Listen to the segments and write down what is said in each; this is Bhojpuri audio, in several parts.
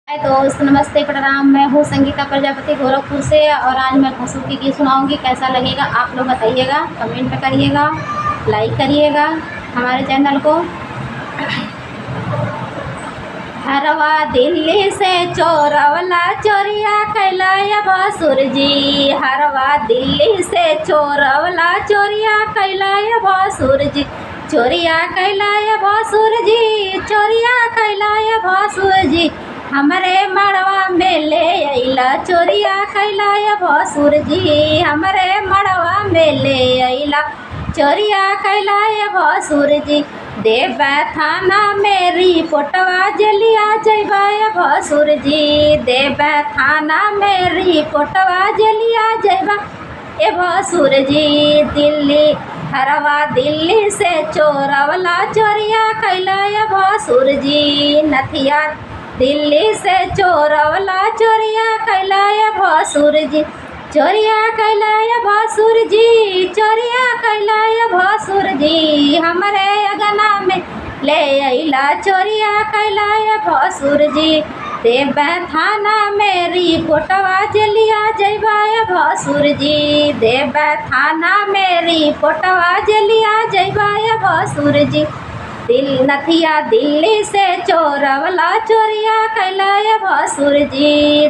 हाय दोस्त, नमस्ते, प्रणाम। मैं हूँ संगीता प्रजापति गोरखपुर से और आज मैं भसुर की गीत सुनाऊंगी। कैसा लगेगा आप लोग बताइएगा, कमेंट करिएगा, लाइक करिएगा हमारे चैनल को। हरवा दिल्ली से चोरवला चोरिया कैलाया भसुर जी। हरवा दिल्ली से चोरवला चोरिया कैलाया भसुर जी। चोरिया कैलाया भसुर जी, चोरिया कैलाया भसुर जी। हमरे मड़वा में ले अइला चोरिया कैलाया भसुर जी। हमरे मड़वा में ले अइला चोरिया कैलाया भसुर जी। देवा थाना में रिपोर्टवा जलिया जैबाया भसुर जी। देवा थाना में रिपोर्टवा जलिया जैबा ए भसुर जी। दिल्ली हरवा दिल्ली से चोरवला चोरिया कैलाया भसुर जी। नथिया दिल्ली से चोरवला चोरिया कैलाया भसुर जी। चोरिया कैलाया भसुर जी, चोरिया कैलाया भसुर जी। हमरे अगना में ले अइला चोरिया कैलाया भसुर जी। देवा थाना में रिपोर्टवा जलिया जैबाया भसुर जी। देवा थाना में रिपोर्टवा जलिया जैबाया भसुर जी। नथिया दिल्ली से चोरवला चोरिया कैलाया भसुर जी।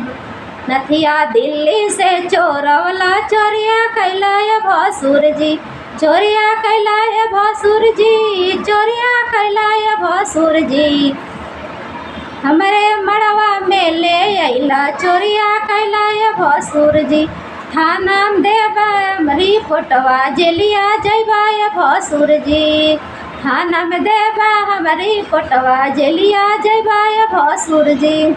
नथिया दिल्ली से चोरवला चोरिया कैलाया भसुर जी। चोरिया कैलाया भसुर जी, चोरिया कैलाया भसुर जी। हमरे मड़वा में ले अइला चोरिया कैलाया भसुर जी। थाना देवा रिपोर्टवा जलिया जैबाया भसुर जी। थाना में देवा हमारी कोटवा जलिया जैबाया भसुर जी।